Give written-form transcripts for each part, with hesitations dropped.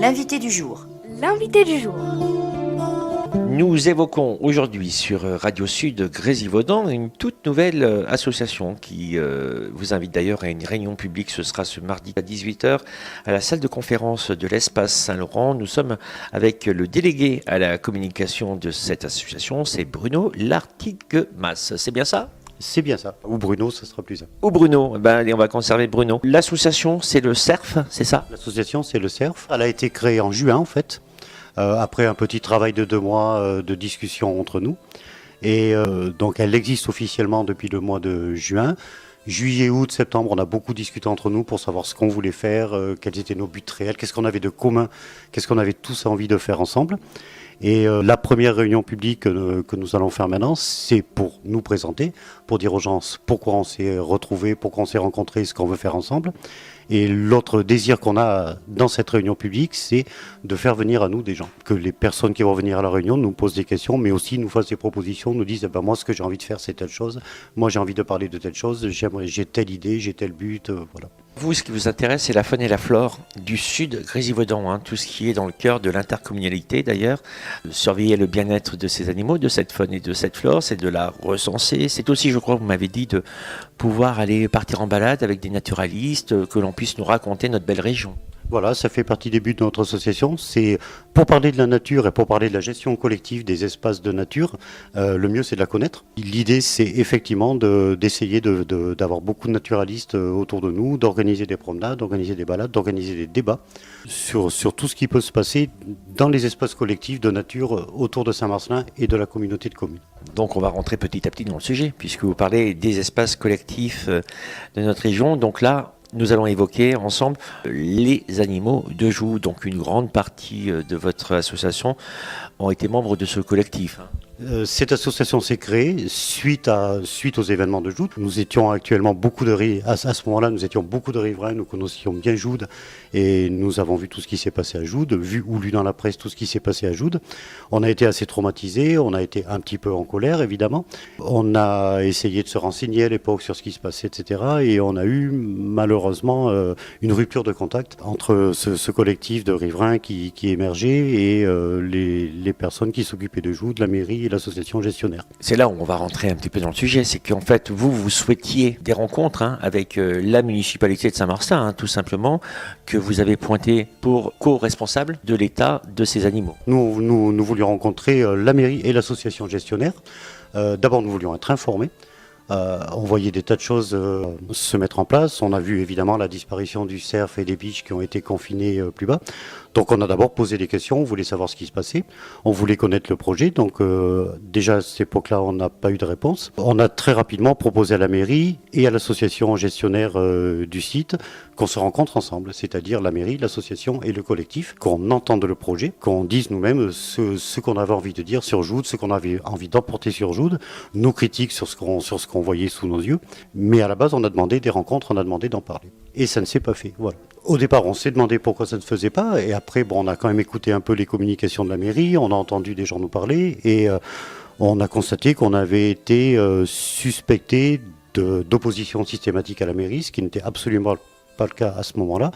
L'invité du jour. L'invité du jour. Nous évoquons aujourd'hui sur Radio Sud Grésivaudan une toute nouvelle association qui vous invite d'ailleurs à une réunion publique. Ce sera ce mardi à 18h à la salle de conférence de l'Espace Saint-Laurent. Nous sommes avec le délégué à la communication de cette association, c'est Bruno Lartiguemas. C'est bien ça ? C'est bien ça. Ou Bruno, ça sera plus simple. Ou Bruno, allez, on va conserver Bruno. L'association, c'est le CERF, c'est ça ? L'association, c'est le CERF. Elle a été créée en juin, en fait, après un petit travail de 2 mois de discussion entre nous. Et donc, elle existe officiellement depuis le mois de juin. Juillet, août, septembre, on a beaucoup discuté entre nous pour savoir ce qu'on voulait faire, quels étaient nos buts réels, qu'est-ce qu'on avait de commun, qu'est-ce qu'on avait tous envie de faire ensemble. Et la première réunion publique que nous allons faire maintenant, c'est pour nous présenter, pour dire aux gens pourquoi on s'est retrouvés, pourquoi on s'est rencontrés, ce qu'on veut faire ensemble. Et l'autre désir qu'on a dans cette réunion publique, c'est de faire venir à nous des gens. Que les personnes qui vont venir à la réunion nous posent des questions, mais aussi nous fassent des propositions, nous disent moi ce que j'ai envie de faire c'est telle chose, moi j'ai envie de parler de telle chose, j'ai telle idée, j'ai tel but, voilà. Vous, ce qui vous intéresse, c'est la faune et la flore du sud Grésivaudan, tout ce qui est dans le cœur de l'intercommunalité d'ailleurs. Surveiller le bien-être de ces animaux, de cette faune et de cette flore, c'est de la recenser. C'est aussi, je crois, vous m'avez dit, de pouvoir aller partir en balade avec des naturalistes, que l'on puisse nous raconter notre belle région. Voilà, ça fait partie des buts de notre association. C'est pour parler de la nature et pour parler de la gestion collective des espaces de nature, le mieux c'est de la connaître. L'idée c'est effectivement d'essayer d'avoir beaucoup de naturalistes autour de nous, d'organiser des promenades, d'organiser des balades, d'organiser des débats sur tout ce qui peut se passer dans les espaces collectifs de nature autour de Saint-Marcellin et de la communauté de communes. Donc on va rentrer petit à petit dans le sujet, puisque vous parlez des espaces collectifs de notre région. Donc là, nous allons évoquer ensemble les animaux de joug. Donc une grande partie de votre association ont été membres de ce collectif. Cette association s'est créée suite aux événements de Joude. Nous étions actuellement à ce moment-là, nous étions beaucoup de riverains, nous connaissions bien Joude et nous avons vu tout ce qui s'est passé à Joude, vu ou lu dans la presse tout ce qui s'est passé à Joude. On a été assez traumatisés, on a été un petit peu en colère évidemment. On a essayé de se renseigner à l'époque sur ce qui se passait, etc. Et on a eu malheureusement une rupture de contact entre ce collectif de riverains qui émergeait et les personnes qui s'occupaient de Joude, la mairie, l'association gestionnaire. C'est là où on va rentrer un petit peu dans le sujet, c'est qu'en fait vous souhaitiez des rencontres avec la municipalité de Saint-Marcellin, tout simplement, que vous avez pointé pour co-responsable de l'état de ces animaux. Nous voulions rencontrer la mairie et l'association gestionnaire. D'abord nous voulions être informés. On voyait des tas de choses se mettre en place. On a vu évidemment la disparition du cerf et des biches qui ont été confinés plus bas. Donc on a d'abord posé des questions, on voulait savoir ce qui se passait, on voulait connaître le projet. Donc déjà à cette époque-là, on n'a pas eu de réponse. On a très rapidement proposé à la mairie et à l'association gestionnaire du site qu'on se rencontre ensemble, c'est-à-dire la mairie, l'association et le collectif, qu'on entende le projet, qu'on dise nous-mêmes ce qu'on avait envie de dire sur Joude, ce qu'on avait envie d'emporter sur Joude, nos critiques sur ce qu'on voyait sous nos yeux. Mais à la base, on a demandé des rencontres, on a demandé d'en parler. Et ça ne s'est pas fait, voilà. Au départ, on s'est demandé pourquoi ça ne se faisait pas, et après, on a quand même écouté un peu les communications de la mairie, on a entendu des gens nous parler, et on a constaté qu'on avait été suspecté d'opposition systématique à la mairie, ce qui n'était absolument pas le cas à ce moment-là.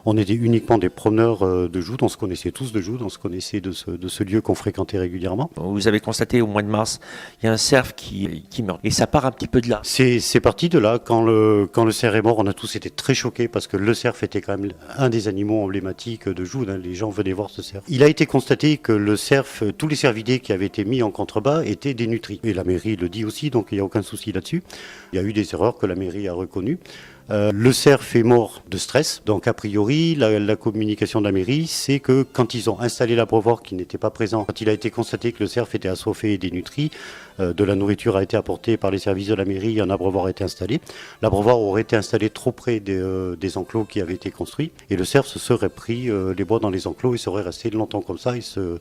On était uniquement des promeneurs de Joude, on se connaissait tous de Joude, on se connaissait de ce lieu qu'on fréquentait régulièrement. Vous avez constaté au mois de mars, il y a un cerf qui meurt, et ça part un petit peu de là. C'est parti de là, quand le cerf est mort, on a tous été très choqués, parce que le cerf était quand même un des animaux emblématiques de Joude, les gens venaient voir ce cerf. Il a été constaté que le cerf, tous les cervidés qui avaient été mis en contrebas étaient dénutris. Et la mairie le dit aussi, donc il n'y a aucun souci là-dessus. Il y a eu des erreurs que la mairie a reconnues. Le cerf est mort de stress, donc a priori la communication de la mairie c'est que quand ils ont installé l'abreuvoir qui n'était pas présent, quand il a été constaté que le cerf était assoiffé et dénutri, de la nourriture a été apportée par les services de la mairie, un abreuvoir a été installé. L'abreuvoir aurait été installé trop près des enclos qui avaient été construits et le cerf se serait pris les bois dans les enclos et serait resté longtemps comme ça,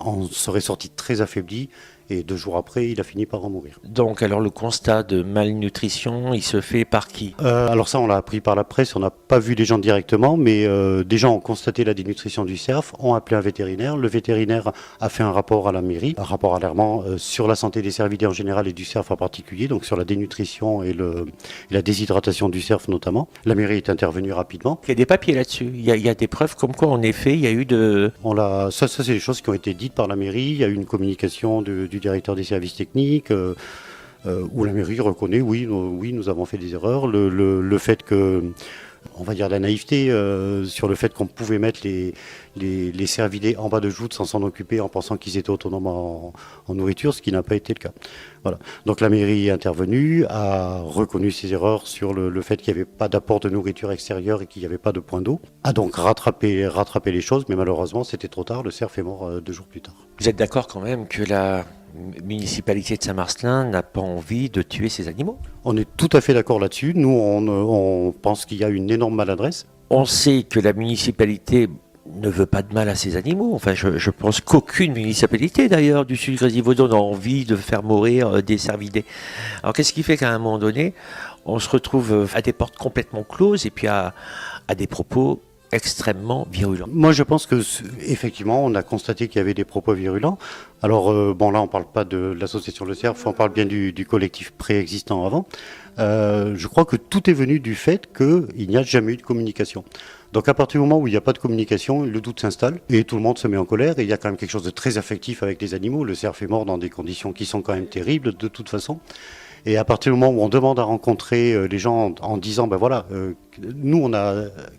on serait sorti très affaibli et 2 jours après, il a fini par en mourir. Donc, alors le constat de malnutrition, il se fait par qui? Alors ça, on l'a appris par la presse, on n'a pas vu les gens directement, mais des gens ont constaté la dénutrition du cerf, ont appelé un vétérinaire. Le vétérinaire a fait un rapport à la mairie, un rapport alarmant sur la santé des cervidés en général et du cerf en particulier, donc sur la dénutrition et la déshydratation du cerf notamment. La mairie est intervenue rapidement. Il y a des papiers là-dessus, il y a des preuves comme quoi, en effet, il y a eu de... Ça c'est des choses qui ont été dites par la mairie. Il y a eu une communication du directeur des services techniques où la mairie reconnaît, oui, nous avons fait des erreurs. Le fait que, on va dire la naïveté sur le fait qu'on pouvait mettre les cervidés en bas de joute sans s'en occuper en pensant qu'ils étaient autonomes en nourriture, ce qui n'a pas été le cas. Voilà. Donc la mairie est intervenue, a reconnu ses erreurs sur le fait qu'il n'y avait pas d'apport de nourriture extérieure et qu'il n'y avait pas de point d'eau, a donc rattrapé les choses, mais malheureusement c'était trop tard, le cerf est mort 2 jours plus tard. Vous êtes d'accord quand même que la municipalité de Saint-Marcelin n'a pas envie de tuer ces animaux? On est tout à fait d'accord là-dessus. Nous, on pense qu'il y a une énorme maladresse. On sait que la municipalité ne veut pas de mal à ces animaux. Enfin, je pense qu'aucune municipalité, d'ailleurs, du sud Grésivaudan n'a envie de faire mourir des cervidés. Alors, qu'est-ce qui fait qu'à un moment donné, on se retrouve à des portes complètement closes et puis à des propos extrêmement virulents? Moi, je pense que effectivement, on a constaté qu'il y avait des propos virulents. Alors, bon, là, on ne parle pas de l'association Le Cerf, on parle bien du collectif préexistant avant. Je crois que tout est venu du fait qu'il n'y a jamais eu de communication. Donc à partir du moment où il n'y a pas de communication, le doute s'installe et tout le monde se met en colère. Et il y a quand même quelque chose de très affectif avec les animaux. Le cerf est mort dans des conditions qui sont quand même terribles de toute façon. Et à partir du moment où on demande à rencontrer les gens en disant, ben voilà, nous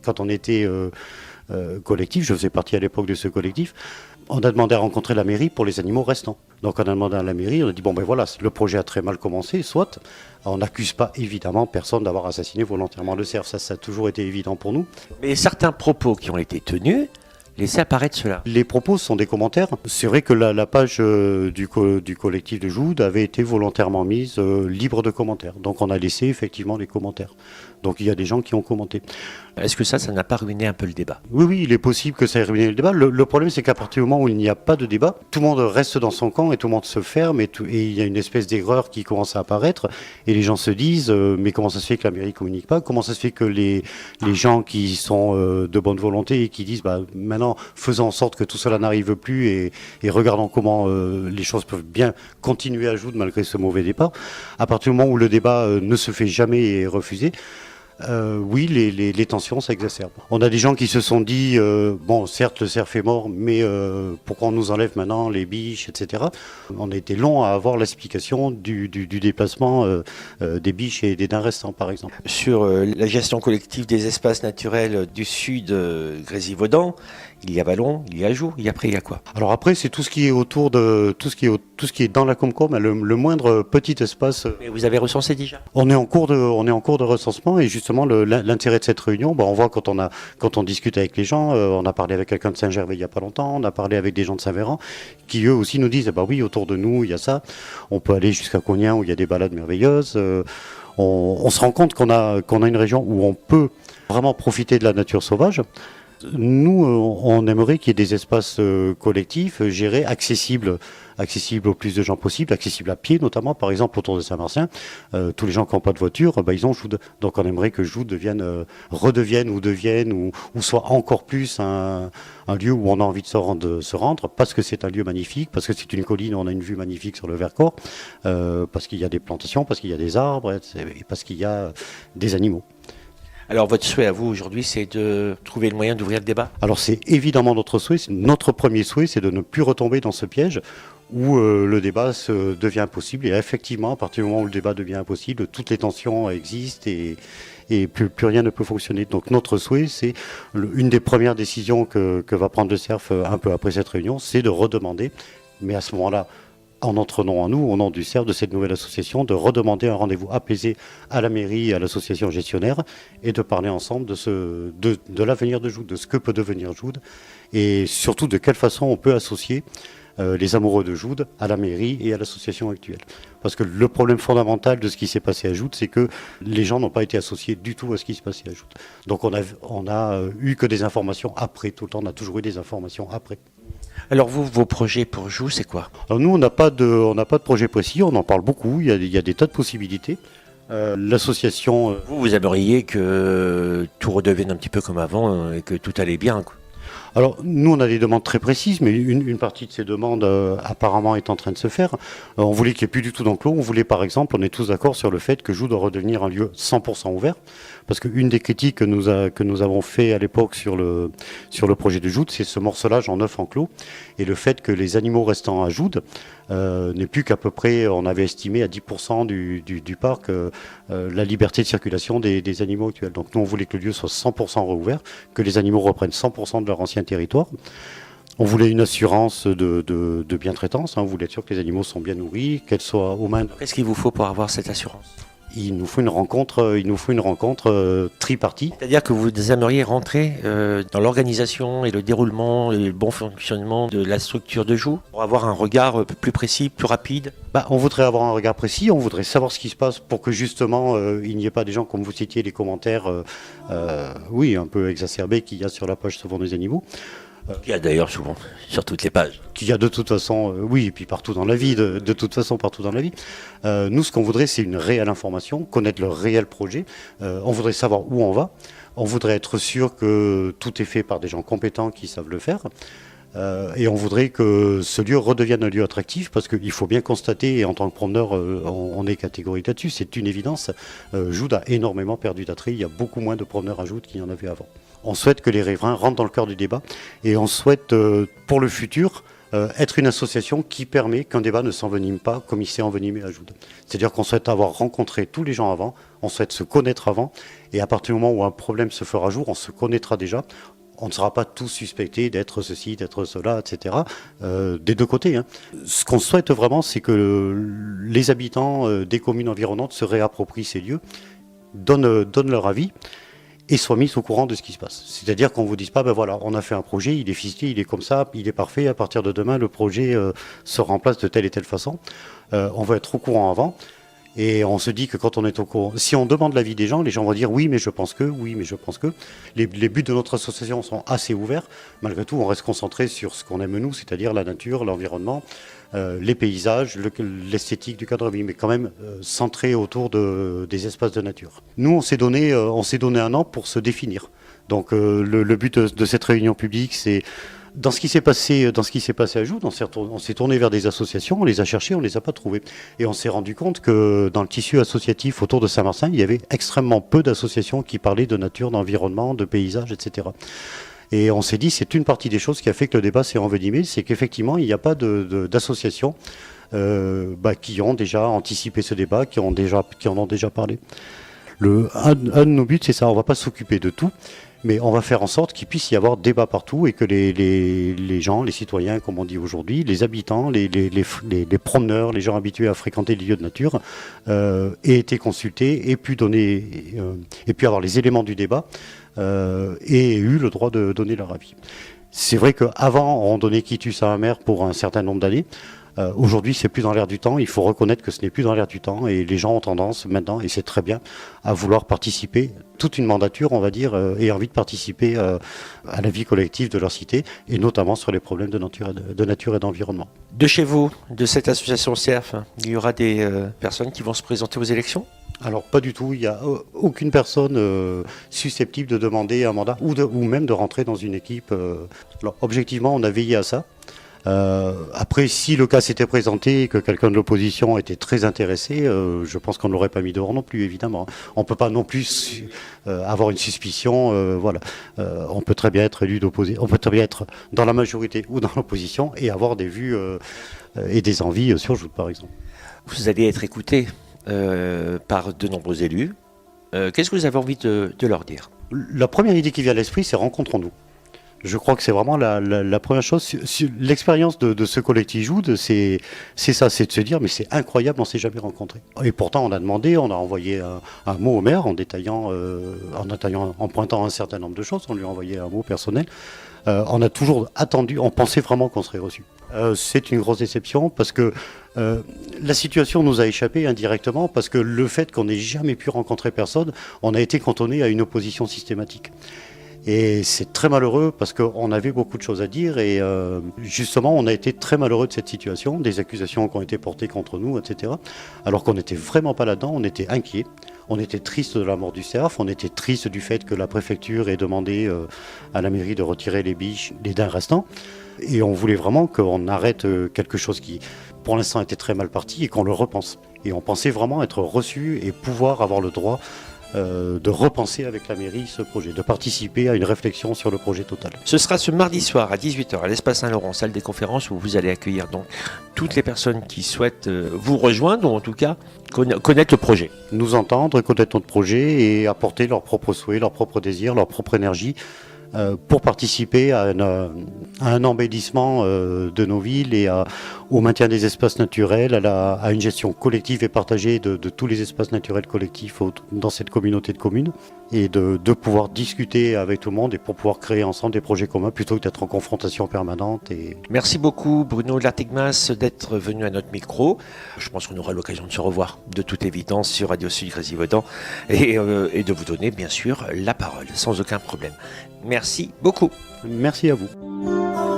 quand on était collectif, je faisais partie à l'époque de ce collectif, on a demandé à rencontrer la mairie pour les animaux restants. Donc on a demandé à la mairie, on a dit bon ben voilà, le projet a très mal commencé, soit. On n'accuse pas évidemment personne d'avoir assassiné volontairement le cerf, ça a toujours été évident pour nous. Mais certains propos qui ont été tenus laissaient apparaître cela. Les propos sont des commentaires. C'est vrai que la page du collectif de Joude avait été volontairement mise libre de commentaires. Donc on a laissé effectivement les commentaires. Donc il y a des gens qui ont commenté. Est-ce que ça n'a pas ruiné un peu le débat? Oui, il est possible que ça ait ruiné le débat. Le problème, c'est qu'à partir du moment où il n'y a pas de débat, tout le monde reste dans son camp et tout le monde se ferme et il y a une espèce d'aigreur qui commence à apparaître et les gens se disent mais comment ça se fait que la mairie communique pas? Comment ça se fait que les gens qui sont de bonne volonté et qui disent bah, maintenant faisons en sorte que tout cela n'arrive plus et regardons comment les choses peuvent bien continuer à jouer malgré ce mauvais départ. À partir du moment où le débat ne se fait jamais et est refusé, oui, les tensions s'exacerbent. On a des gens qui se sont dit, bon, certes, le cerf est mort, mais pourquoi on nous enlève maintenant les biches, etc. On a été long à avoir l'explication du déplacement des biches et des daims restants, par exemple. Sur la gestion collective des espaces naturels du sud Grésivaudan, il y a Vallon, il y a Joux, et après il y a quoi? Alors après, c'est tout ce qui est autour de tout ce qui est dans la Comcom, le moindre petit espace. Mais vous avez recensé déjà? On est en cours de recensement et justement l'intérêt de cette réunion, on voit quand on discute avec les gens, on a parlé avec quelqu'un de Saint-Gervais il y a pas longtemps, on a parlé avec des gens de Saint-Véran qui eux aussi nous disent bah oui, autour de nous il y a ça. On peut aller jusqu'à Cognien où il y a des balades merveilleuses. On se rend compte qu'on a une région où on peut vraiment profiter de la nature sauvage. Nous, on aimerait qu'il y ait des espaces collectifs gérés, accessibles au plus de gens possible, accessibles à pied notamment, par exemple autour de Saint-Marcelin. Tous les gens qui n'ont pas de voiture, ils ont Joude. Donc on aimerait que Joude redevienne ou soit encore plus un lieu où on a envie de se rendre, parce que c'est un lieu magnifique, parce que c'est une colline où on a une vue magnifique sur le Vercors, parce qu'il y a des plantations, parce qu'il y a des arbres, et parce qu'il y a des animaux. Alors votre souhait à vous aujourd'hui, c'est de trouver le moyen d'ouvrir le débat? Alors c'est évidemment notre souhait, notre premier souhait, c'est de ne plus retomber dans ce piège où le débat devient impossible. Et effectivement, à partir du moment où le débat devient impossible, toutes les tensions existent et plus rien ne peut fonctionner. Donc notre souhait, c'est une des premières décisions que va prendre le CERF un peu après cette réunion, c'est de redemander, mais à ce moment-là, en notre nom à nous, au nom du CERF, de cette nouvelle association, de redemander un rendez-vous apaisé à la mairie et à l'association gestionnaire et de parler ensemble de l'avenir de Joude, de ce que peut devenir Joude et surtout de quelle façon on peut associer les amoureux de Joude à la mairie et à l'association actuelle. Parce que le problème fondamental de ce qui s'est passé à Joude, c'est que les gens n'ont pas été associés du tout à ce qui se passait à Joude. Donc on a eu que des informations après, tout le temps on a toujours eu des informations après. Alors vous, vos projets pour Joux, c'est quoi? Alors nous, on n'a pas de projet précis, on en parle beaucoup, il y a des tas de possibilités. L'association, Vous aimeriez que tout redevienne un petit peu comme avant et que tout allait bien, quoi. alors nous, on a des demandes très précises, mais une partie de ces demandes apparemment est en train de se faire. On voulait qu'il n'y ait plus du tout d'enclos, on voulait par exemple, on est tous d'accord sur le fait que Joux doit redevenir un lieu 100% ouvert, parce qu'une des critiques que nous avons fait à l'époque sur le projet de Joux, c'est ce morcelage en œuf enclos, et le fait que les animaux restant à Joux n'est plus qu'à peu près, on avait estimé à 10% du parc, la liberté de circulation des animaux actuels. Donc nous, on voulait que le lieu soit 100% rouvert, que les animaux reprennent 100% de leur ancien territoire. On voulait une assurance de bien-traitance, hein. On voulait être sûr que les animaux sont bien nourris, qu'elles soient aux mains. Qu'est-ce qu'il vous faut pour avoir cette assurance? Il nous faut une rencontre tripartie. C'est-à-dire que vous aimeriez rentrer dans l'organisation et le déroulement et le bon fonctionnement de la structure de Joux pour avoir un regard plus précis, plus rapide? On voudrait avoir un regard précis, on voudrait savoir ce qui se passe pour que justement il n'y ait pas des gens, comme vous citiez, les commentaires, oui, un peu exacerbés qu'il y a sur la page Sauvons nos animaux. Il y a d'ailleurs souvent sur toutes les pages. Qu'il y a de toute façon, oui, et puis partout dans la vie, de toute façon partout dans la vie. Nous, ce qu'on voudrait, c'est une réelle information, connaître le réel projet. On voudrait savoir où on va. On voudrait être sûr que tout est fait par des gens compétents qui savent le faire. Et on voudrait que ce lieu redevienne un lieu attractif, parce qu'il faut bien constater, et en tant que promeneur, on est catégorique là-dessus, c'est une évidence. Joux a énormément perdu d'attrait. Il y a beaucoup moins de promeneurs à Joux qu'il y en avait avant. On souhaite que les riverains rentrent dans le cœur du débat, et on souhaite, pour le futur, être une association qui permet qu'un débat ne s'envenime pas comme il s'est envenimé à Joux. C'est-à-dire qu'on souhaite avoir rencontré tous les gens avant, on souhaite se connaître avant, et à partir du moment où un problème se fera jour, on se connaîtra déjà. On ne sera pas tous suspectés d'être ceci, d'être cela, etc. Des deux côtés, hein. Ce qu'on souhaite vraiment, c'est que les habitants des communes environnantes se réapproprient ces lieux, donnent leur avis, et soient mis au courant de ce qui se passe. C'est-à-dire qu'on ne vous dise pas, voilà, on a fait un projet, il est ficelé, il est comme ça, il est parfait, à partir de demain, le projet sera en place de telle et telle façon. On va être au courant avant, et on se dit que quand on est au courant, si on demande l'avis des gens vont dire oui, mais je pense que, oui, mais je pense que. Les buts de notre association sont assez ouverts. Malgré tout, on reste concentré sur ce qu'on aime nous, c'est-à-dire la nature, l'environnement, les paysages, l'esthétique du cadre de vie, mais quand même centré autour des espaces de nature. Nous, on s'est donné un an pour se définir. Donc le but de cette réunion publique, c'est dans ce qui s'est passé à Joux, on s'est tourné vers des associations, on les a cherchées, on les a pas trouvées. Et on s'est rendu compte que dans le tissu associatif autour de Saint-Martin, il y avait extrêmement peu d'associations qui parlaient de nature, d'environnement, de paysage, etc. Et on s'est dit, c'est une partie des choses qui a fait que le débat s'est envenimé, c'est qu'effectivement, il n'y a pas d'associations qui ont déjà anticipé ce débat, qui en ont déjà parlé. Un de nos buts, c'est ça, on ne va pas s'occuper de tout, mais on va faire en sorte qu'il puisse y avoir débat partout et que les gens, les citoyens, comme on dit aujourd'hui, les habitants, les promeneurs, les gens habitués à fréquenter les lieux de nature, aient été consultés et pu avoir les éléments du débat et aient eu le droit de donner leur avis. C'est vrai qu'avant, on donnait quitus à un maire pour un certain nombre d'années. Aujourd'hui, c'est plus dans l'air du temps. Il faut reconnaître que ce n'est plus dans l'air du temps et les gens ont tendance maintenant, et c'est très bien, à vouloir participer, toute une mandature, on va dire, et envie de participer à la vie collective de leur cité, et notamment sur les problèmes de nature et d'environnement. De chez vous, de cette association CERF, il y aura des personnes qui vont se présenter aux élections? Alors pas du tout, il n'y a aucune personne susceptible de demander un mandat ou même de rentrer dans une équipe. Alors objectivement, on a veillé à ça. Après, si le cas s'était présenté et que quelqu'un de l'opposition était très intéressé, je pense qu'on ne l'aurait pas mis dehors non plus, évidemment. On ne peut pas non plus avoir une suspicion. Voilà. On peut très bien être élu d'opposition, on peut très bien être dans la majorité ou dans l'opposition et avoir des vues et des envies sur Joux, par exemple. Vous allez être écouté par de nombreux élus. Qu'est-ce que vous avez envie de leur dire? La première idée qui vient à l'esprit, c'est rencontrons-nous. Je crois que c'est vraiment la première chose. L'expérience de ce collectif Joux, c'est ça, c'est de se dire, mais c'est incroyable, on ne s'est jamais rencontrés. Et pourtant, on a demandé, on a envoyé un mot au maire en pointant un certain nombre de choses, on lui a envoyé un mot personnel. On a toujours attendu, on pensait vraiment qu'on serait reçu. C'est une grosse déception parce que la situation nous a échappé indirectement parce que le fait qu'on n'ait jamais pu rencontrer personne, on a été cantonné à une opposition systématique. Et c'est très malheureux parce qu'on avait beaucoup de choses à dire et justement on a été très malheureux de cette situation, des accusations qui ont été portées contre nous, etc. Alors qu'on n'était vraiment pas là-dedans, on était inquiets, on était triste de la mort du cerf, on était triste du fait que la préfecture ait demandé à la mairie de retirer les daims restants. Et on voulait vraiment qu'on arrête quelque chose qui pour l'instant était très mal parti et qu'on le repense. Et on pensait vraiment être reçu et pouvoir avoir le droit de repenser avec la mairie ce projet, de participer à une réflexion sur le projet total. Ce sera ce mardi soir à 18h à l'Espace Saint-Laurent, salle des conférences, où vous allez accueillir donc toutes les personnes qui souhaitent vous rejoindre, ou en tout cas connaître le projet. Nous entendre, connaître notre projet et apporter leurs propres souhaits, leurs propres désirs, leur propre énergie pour participer à un embellissement de nos villes et au maintien des espaces naturels, à une gestion collective et partagée de tous les espaces naturels collectifs dans cette communauté de communes et de pouvoir discuter avec tout le monde et pour pouvoir créer ensemble des projets communs plutôt que d'être en confrontation permanente. Merci beaucoup Bruno Lartigmas d'être venu à notre micro. Je pense qu'on aura l'occasion de se revoir de toute évidence sur Radio Sud Grésivaudan et de vous donner bien sûr la parole sans aucun problème. Merci beaucoup. Merci à vous.